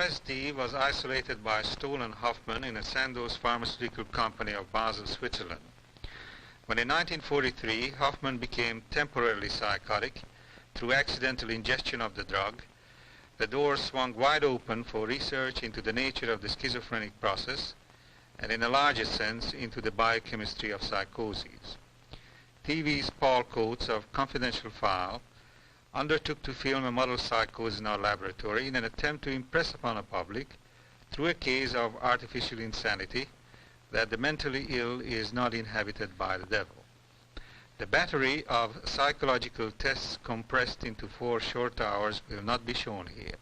LSD was isolated by Stoll and Hoffman in a Sandoz pharmaceutical company of Basel, Switzerland. When in 1943 Hoffman became temporarily psychotic through accidental ingestion of the drug, the door swung wide open for research into the nature of the schizophrenic process and, in a larger sense, into the biochemistry of psychoses. TV's Paul Coates of Confidential File undertook to film a model psychosis in our laboratory in an attempt to impress upon the public, through a case of artificial insanity, that the mentally ill is not inhabited by the devil. The battery of psychological tests compressed into 4 short hours will not be shown here.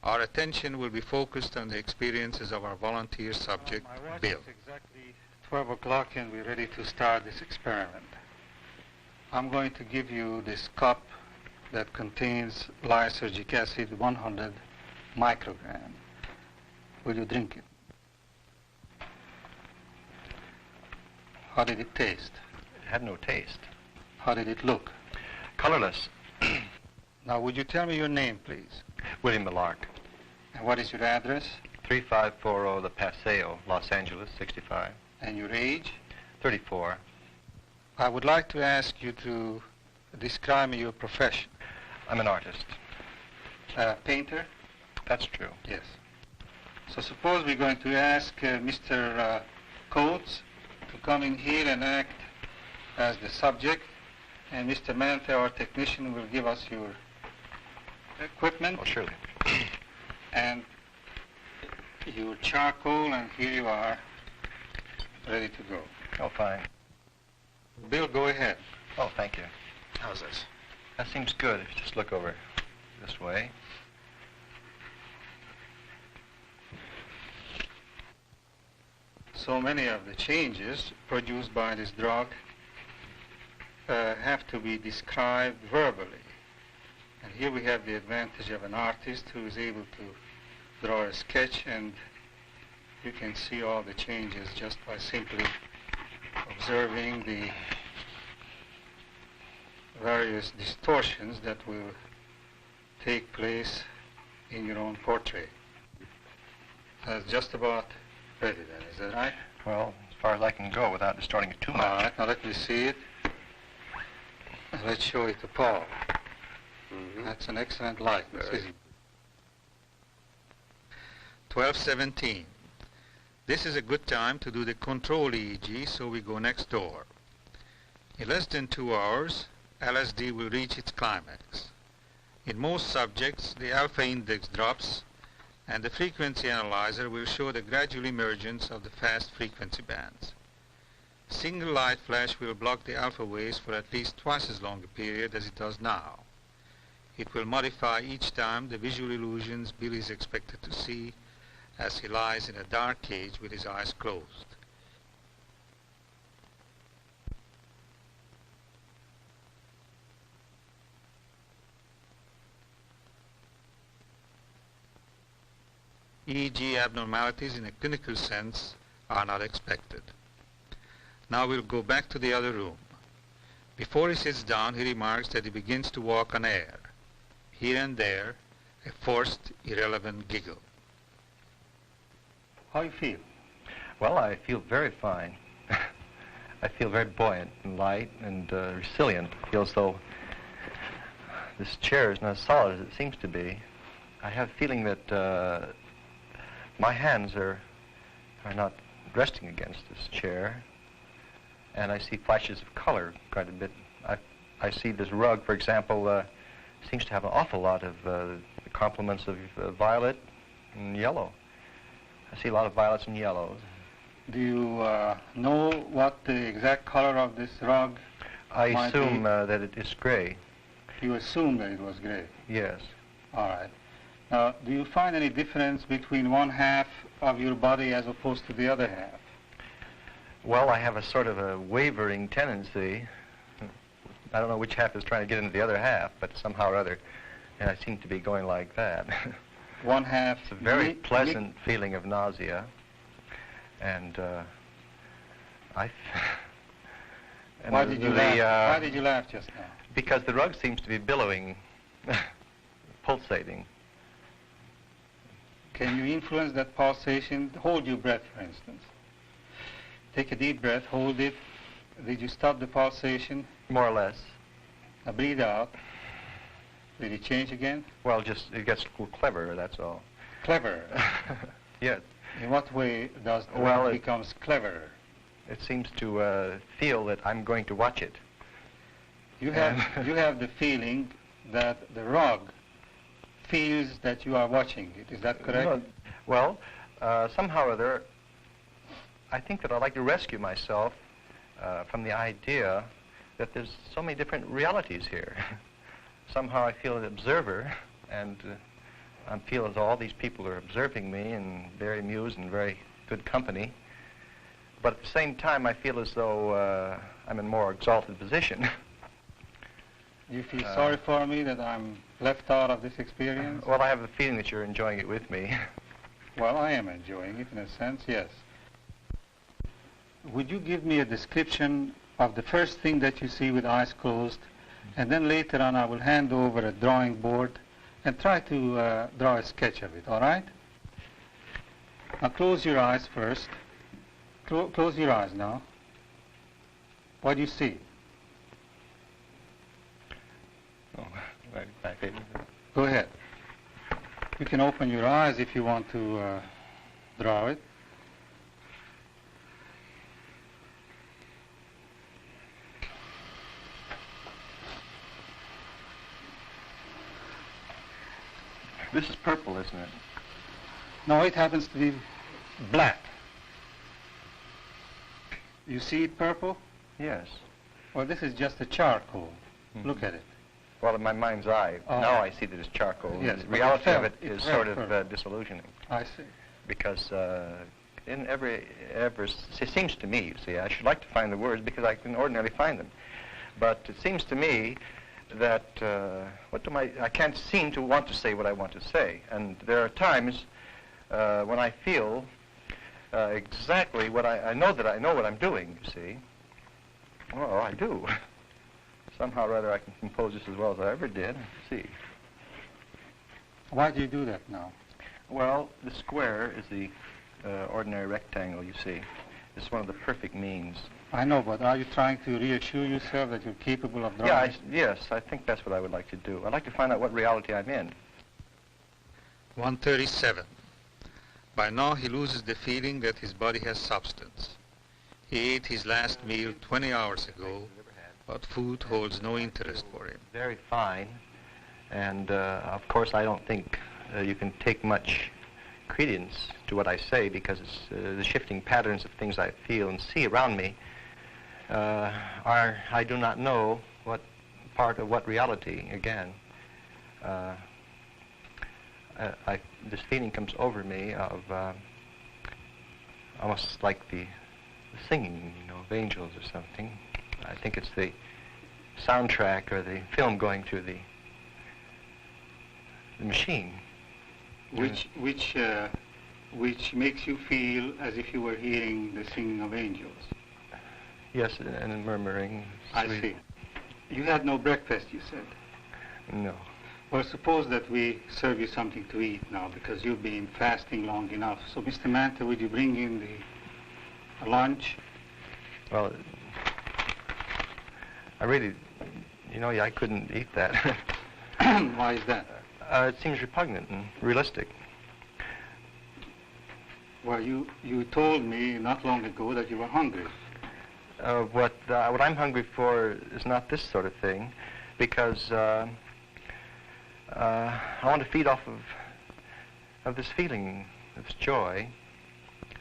Our attention will be focused on the experiences of our volunteer subject, Bill. It's exactly 12 o'clock and we're ready to start this experiment. I'm going to give you this cup that contains lysergic acid, 100 microgram. Will you drink it? How did it taste? It had no taste. How did it look? Colorless. Now, would you tell me your name, please? William Millark. And what is your address? 3540 The Paseo, Los Angeles, 65. And your age? 34. I would like to ask you to describe me your profession. I'm an artist. Painter? That's true. Yes. So suppose we're going to ask Mr. Coates to come in here and act as the subject, and Mr. Mante, our technician, will give us your equipment. Oh, surely. And your charcoal, and here you are, ready to go. Oh, fine. Bill, go ahead. Oh, thank you. How's this? That seems good if you just look over this way. So many of the changes produced by this drug have to be described verbally. And here we have the advantage of an artist who is able to draw a sketch, and you can see all the changes just by simply observing the various distortions that will take place in your own portrait. That's just about ready then, is that right? Well, as far as I can go without distorting it too much. All right, now let me see it. Let's show it to Paul. That's an excellent likeness, isn't it? 12:17. This is a good time to do the control EEG, so we go next door. In less than 2 hours, LSD will reach its climax. In most subjects, the alpha index drops, and the frequency analyzer will show the gradual emergence of the fast frequency bands. Single light flash will block the alpha waves for at least twice as long a period as it does now. It will modify each time the visual illusions Bill is expected to see as he lies in a dark cage with his eyes closed. EEG abnormalities in a clinical sense are not expected. Now we'll go back to the other room. Before he sits down, he remarks that he begins to walk on air. Here and there, a forced, irrelevant giggle. How you feel? Well, I feel very fine. I feel very buoyant and light and resilient. I feel as though this chair is not as solid as it seems to be. I have a feeling that my hands are not resting against this chair, and I see flashes of color quite a bit. I see this rug, for example, seems to have an awful lot of the complements of violet and yellow. I see a lot of violets and yellows. Do you know what the exact color of this rug I might assume be? that it is gray. You assume that it was gray? Yes. All right. Now, do you find any difference between one half of your body as opposed to the other half? Well, I have a sort of a wavering tendency. I don't know which half is trying to get into the other half, but somehow or other, and I seem to be going like that. One half. It's a very pleasant feeling of nausea, and Why did you laugh? Why did you laugh just now? Because the rug seems to be billowing, pulsating. Can you influence that pulsation? Hold your breath, for instance. Take a deep breath, hold it. Did you stop the pulsation? More or less. Now breathe out. Did it change again? Well, just it gets cleverer, that's all. Clever. Yes. In what way does the Well, rug becomes cleverer? It seems to feel that I'm going to watch it. You have the feeling that the rug feels that you are watching it. Is that correct? No, well, somehow or other, I think that I'd like to rescue myself from the idea that there's so many different realities here. Somehow I feel an observer, and I feel as though all these people are observing me and very amused and very good company. But at the same time, I feel as though I'm in a more exalted position. You feel sorry for me that I'm left out of this experience? Well, I have the feeling that you're enjoying it with me. Well, I am enjoying it in a sense, yes. Would you give me a description of the first thing that you see with eyes closed, and then later on I will hand over a drawing board and try to draw a sketch of it, all right? Now close your eyes first. Close your eyes now. What do you see? Oh, my favorite. Go ahead. You can open your eyes if you want to draw it. This is purple, isn't it? No, it happens to be black. You see it purple? Yes. Well, this is just a charcoal. Mm-hmm. Look at it. Well, in my mind's eye, now I see that it's charcoal. Yes, The but reality of it is sort of purple. disillusioning. I see. Because it seems to me, you see, I should like to find the words because I can ordinarily find them. But it seems to me that I can't seem to want to say what I want to say. And there are times when I feel exactly what I know that I know what I'm doing, you see. Well, I do. Somehow or other I can compose this as well as I ever did. See. Why do you do that now? Well, the square is the ordinary rectangle, you see. It's one of the perfect means. I know, but are you trying to reassure yourself that you're capable of drawing? Yeah, yes, I think that's what I would like to do. I'd like to find out what reality I'm in. 137. By now he loses the feeling that his body has substance. He ate his last meal 20 hours ago, but food holds no interest for him. Very fine, and of course I don't think you can take much credence to what I say because it's the shifting patterns of things I feel and see around me I do not know what part of what reality, again. This feeling comes over me of almost like the singing, of angels or something. I think it's the soundtrack or the film going through the machine. Which makes you feel as if you were hearing the singing of angels. Yes, and murmuring. I see. You had no breakfast, you said. No. Well, suppose that we serve you something to eat now because you've been fasting long enough. So, Mr. Manta, would you bring in the lunch? Well, I really, I couldn't eat that. Why is that? It seems repugnant and realistic. Well, you told me not long ago that you were hungry. What I'm hungry for is not this sort of thing, because I want to feed off of this feeling, this joy,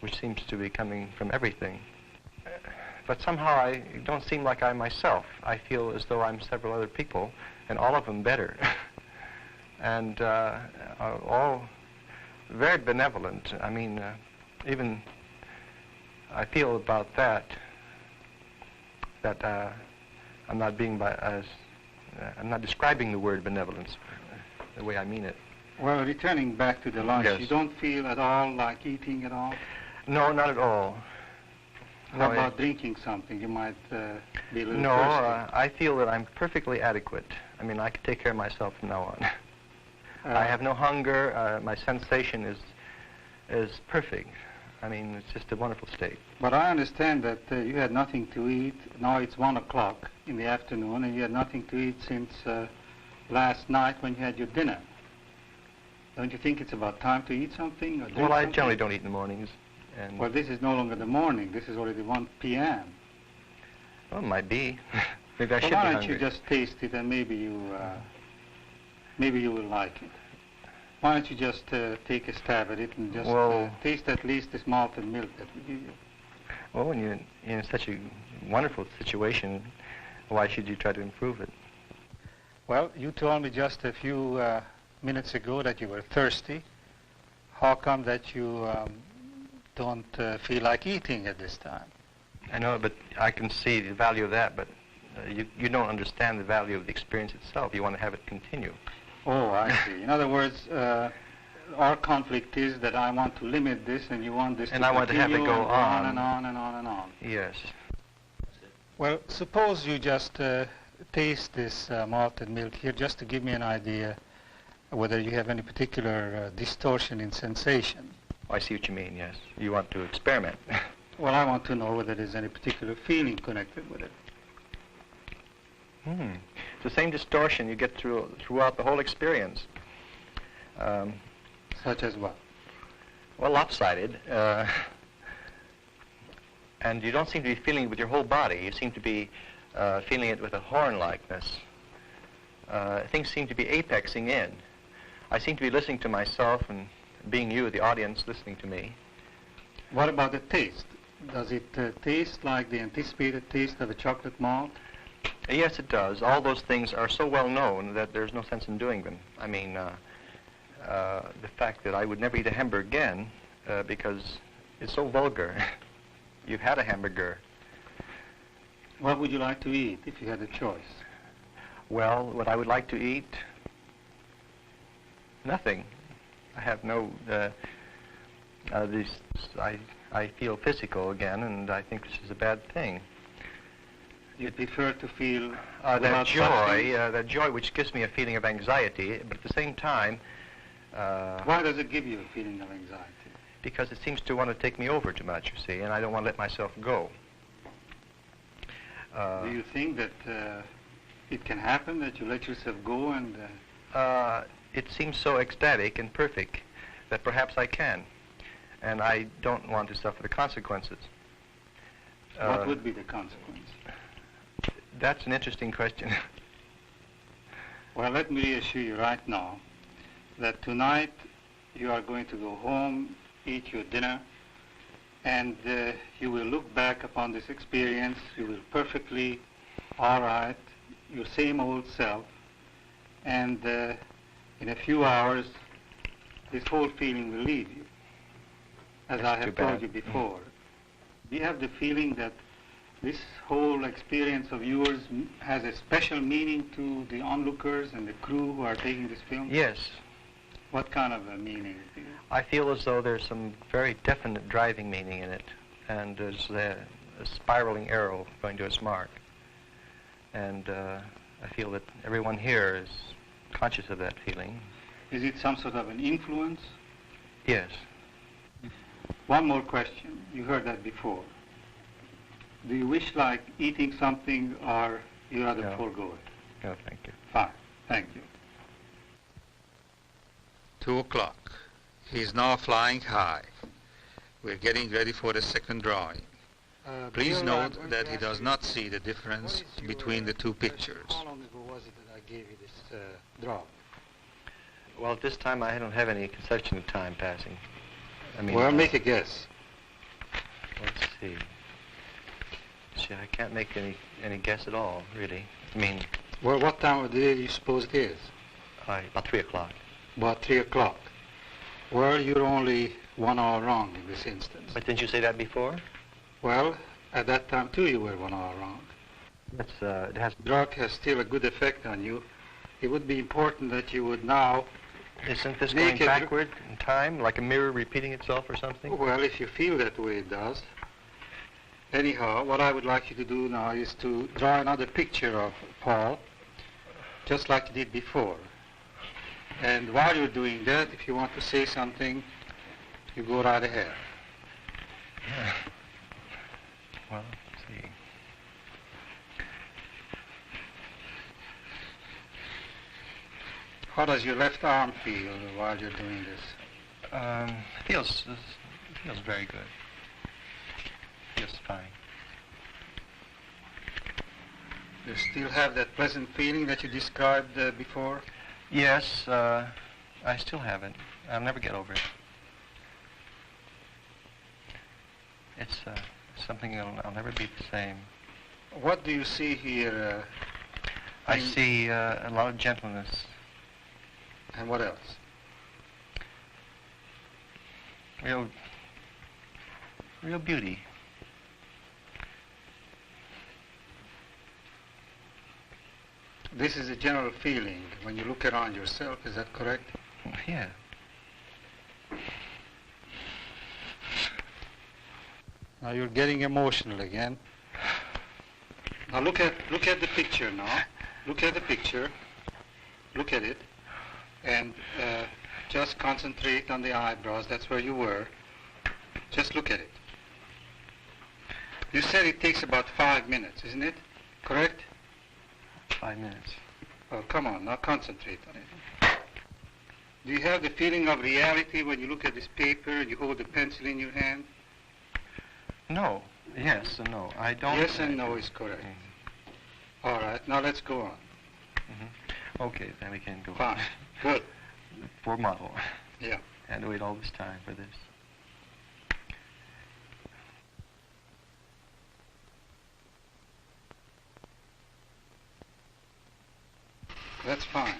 which seems to be coming from everything. But somehow I don't seem like I myself. I feel as though I'm several other people, and all of them better, and all very benevolent. I mean, even I feel about that I'm not I'm not describing the word benevolence the way I mean it. Well, returning back to the lunch, yes. You don't feel at all like eating at all? No, not at all. How about drinking something? You might be a little No, thirsty. I feel that I'm perfectly adequate. I mean, I can take care of myself from now on. I have no hunger. My sensation is is perfect. I mean, it's just a wonderful state. But I understand that you had nothing to eat. Now it's 1 o'clock in the afternoon, and you had nothing to eat since last night when you had your dinner. Don't you think it's about time to eat something? Or drink Well, I something? generally don't eat in the mornings. And Well, this is no longer the morning. This is already 1 p.m. Well, it might be. Maybe I Well, should be why don't hungry. you just taste it, and maybe you will like it. Why don't you just take a stab at it and just Well- taste at least this malted milk that we give you? Well, when you're in such a wonderful situation, why should you try to improve it? Well, you told me just a few minutes ago that you were thirsty. How come that you don't feel like eating at this time? I know, but I can see the value of that, but you don't understand the value of the experience itself. You want to have it continue. Oh, I see. In other words, our conflict is that I want to limit this and you want this And to I want to have it continue go and on. and on and on and on. Yes. Well, suppose you just taste this malted milk here just to give me an idea whether you have any particular distortion in sensation. I see what you mean, yes. You want to experiment. Well, I want to know whether there's any particular feeling connected with it. It's the same distortion you get throughout the whole experience. Such as what? Well, lopsided. And you don't seem to be feeling it with your whole body. You seem to be feeling it with a horn-likeness. Things seem to be apexing in. I seem to be listening to myself and being you, the audience, listening to me. What about the taste? Does it taste like the anticipated taste of a chocolate malt? Yes, it does. All those things are so well known that there's no sense in doing them. I mean, the fact that I would never eat a hamburger again because it's so vulgar. You've had a hamburger. What would you like to eat if you had a choice? Well, what I would like to eat? Nothing. I have no... I feel physical again, and I think this is a bad thing. You prefer to feel That without joy, substance? that joy which gives me a feeling of anxiety, but at the same time... Why does it give you a feeling of anxiety? Because it seems to want to take me over too much, you see, and I don't want to let myself go. Do you think that it can happen that you let yourself go and... It seems so ecstatic and perfect that perhaps I can, and I don't want to suffer the consequences. what would be the consequence? That's an interesting question. Well, let me reassure you right now that tonight you are going to go home, eat your dinner, and you will look back upon this experience. You will perfectly, all right, your same old self, and in a few hours, this whole feeling will leave you, as I have told you before. Do you have the feeling that this whole experience of yours has a special meaning to the onlookers and the crew who are taking this film? Yes. What kind of a meaning? I feel as though there's some very definite driving meaning in it, and there's a spiraling arrow going to its mark. And I feel that everyone here is conscious of that feeling. Is it some sort of an influence? Yes. One more question. You heard that before. Do you wish like eating something, or you rather No. forego it? No, thank you. Fine. Thank you. 2 o'clock. He's now flying high. We're getting ready for the second drawing. Please note that he does not see the difference between the two pictures. How long ago was it that I gave you this draw? Well, at this time I don't have any conception of time passing. I mean, Well, make a guess. let's see. See, I can't make any guess at all, really. I mean, Well, what time of the day do you suppose it is? about 3 o'clock. About 3 o'clock. Well, you're only 1 hour wrong in this instance. But didn't you say that before? Well, at that time, too, you were 1 hour wrong. That's, it has... Drug has still a good effect on you. It would be important that you would now... Isn't this Make going it- backward in time, like a mirror repeating itself or something? Well, if you feel that way, it does. Anyhow, what I would like you to do now is to draw another picture of Paul, just like you did before. And while you're doing that, if you want to say something, You go right ahead. Yeah. Well, let's see. How does your left arm feel while you're doing this? Feels very good. Feels fine. You still have that pleasant feeling that you described before? Yes, I still have it. I'll never get over it. It's something I'll never be the same. What do you see here? I see a lot of gentleness. And what else? Real beauty. This is a general feeling when you look around yourself, is that correct? Yeah. Now you're getting emotional again. Now look at the picture now. Look at the picture. Look at it. And just concentrate on the eyebrows. That's where you were. Just look at it. You said it takes about 5 minutes, isn't it? Correct? 5 minutes. Oh, come on, now concentrate on it. Do you have the feeling of reality when you look at this paper and you hold the pencil in your hand? No. Yes and no. I don't. Yes and no is correct. All right, now let's go on. Mm-hmm. Okay, then we can go Fine. on. Good. For model. Yeah. Had to wait all this time for this. That's fine.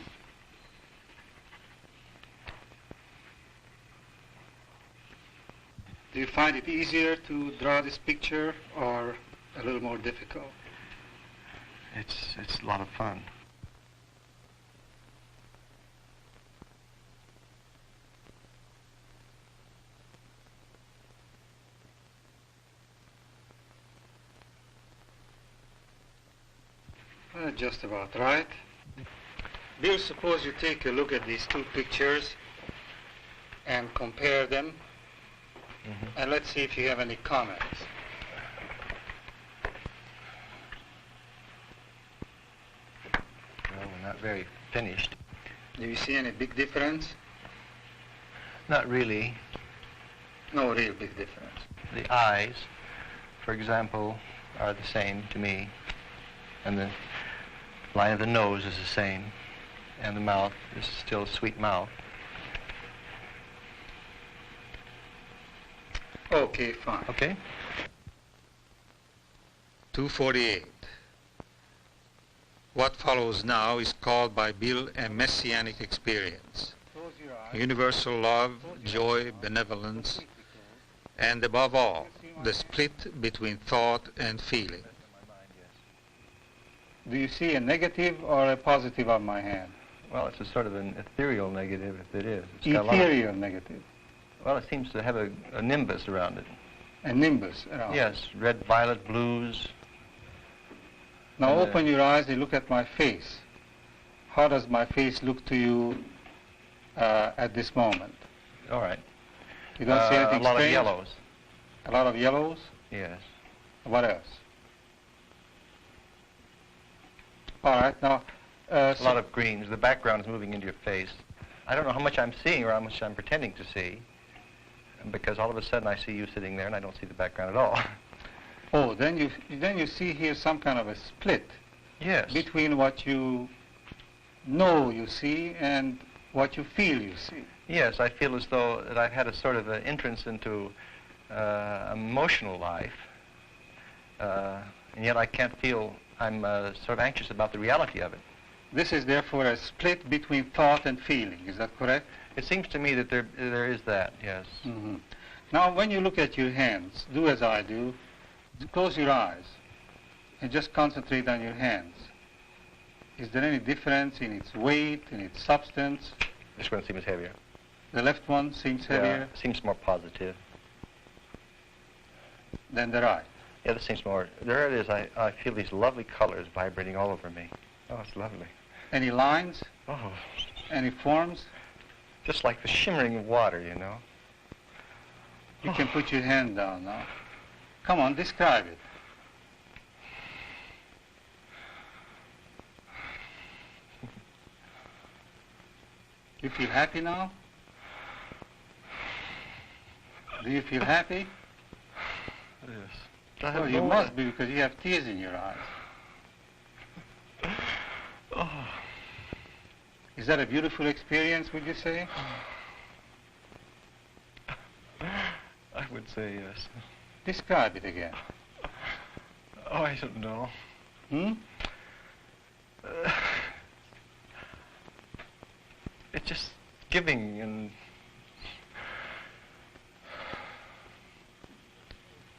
Do you find it easier to draw this picture or a little more difficult? It's a lot of fun. Just about right. Bill, suppose you take a look at these two pictures and compare them, and let's see if you have any comments. Well, we're not very finished. Do you see any big difference? Not really. No real big difference. The eyes, for example, are the same to me, and the line of the nose is the same, and the mouth is still a sweet mouth. Okay, fine. Okay? 248. What follows now is called by Bill a messianic experience. Close your eyes. Universal love, joy, benevolence, and above all, the split between thought and feeling. Do you see a negative or a positive on my hand? Well, it's a sort of an ethereal negative, if it is. It's got a lot of- Ethereal negative. well, it seems to have a nimbus around it. A nimbus around. Yes, red, violet, blues. Now And, open your eyes and look at my face. How does my face look to you at this moment? All right. You don't see anything a lot strange? of yellows. A lot of yellows? Yes. What else? All right, now... A lot of greens. The background is moving into your face. I don't know how much I'm seeing or how much I'm pretending to see, because all of a sudden I see you sitting there and I don't see the background at all. Oh, then you see here some kind of a split Yes. between what you know you see and what you feel you see. Yes, I feel as though that I've had a sort of an entrance into emotional life, and yet I can't feel, I'm sort of anxious about the reality of it. This is therefore a split between thought and feeling, is that correct? It seems to me that there is that, yes. Mm-hmm. Now, when you look at your hands, do as I do. Close your eyes and just concentrate on your hands. Is there any difference in its weight, in its substance? This one seems heavier. The left one seems heavier Seems more positive. than the right. Yeah, this seems more, there it is. I feel these lovely colors vibrating all over me. Oh, it's lovely. Any lines? Oh, Any forms? just like the shimmering of water, you know. You can put your hand down now. Come on, describe it. You feel happy now? Do you feel happy? Yes. Well, you must be because you have tears in your eyes. Oh. Is that a beautiful experience, would you say? I would say yes. Describe it again. Oh, I don't know. Hmm? It's just giving and...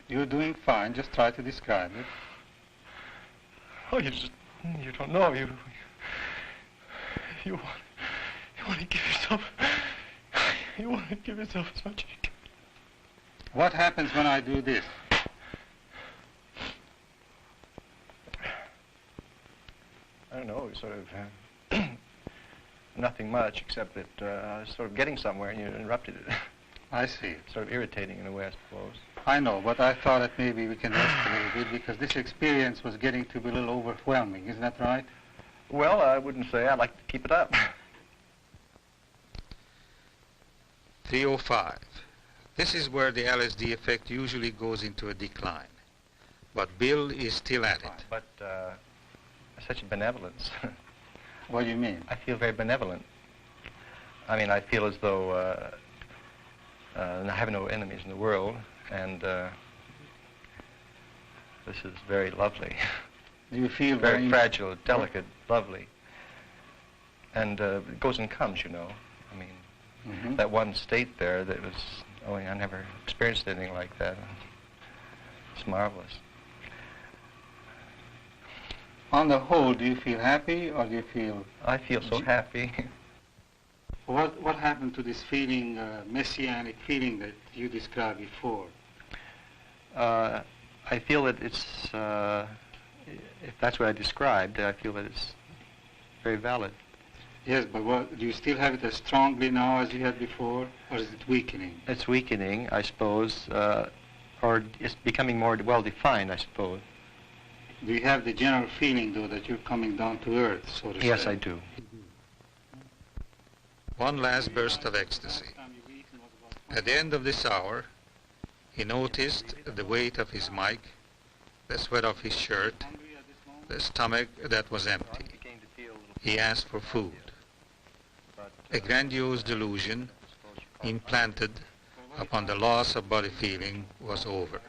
You're doing fine. Just try to describe it. Oh, you don't know. You want to give yourself... You want to give yourself as much as you can. What happens when I do this? I don't know, sort of... nothing much, except that I was sort of getting somewhere and you interrupted it. I see. Sort of irritating in a way, I suppose. I know, but I thought that maybe we can rest a little bit because this experience was getting to be a little overwhelming. Isn't that right? Well, I wouldn't say. I'd like to keep it up. 305. This is where the LSD effect usually goes into a decline. But Bill is still at it. But such a benevolence. What do you mean? I feel very benevolent. I mean, I feel as though I have no enemies in the world, and this is very lovely. Do you feel very fragile, delicate, lovely. And it goes and comes, you know. I mean, that one state there that was, oh, I never experienced anything like that. It's marvelous. On the whole, do you feel happy or do you feel... I feel so happy. What happened to this feeling, messianic feeling that you described before? I feel that it's, if that's what I described, I feel that it's very valid. Yes, but do you still have it as strongly now as you had before, or is it weakening? It's weakening, I suppose, or it's becoming more well-defined, I suppose. Do you have the general feeling, though, that you're coming down to earth, so to say? Yes, I do. One last burst of ecstasy. At the end of this hour, he noticed the weight of his mic, the sweat of his shirt, the stomach that was empty. He asked for food. A grandiose delusion implanted upon the loss of body feeling was over.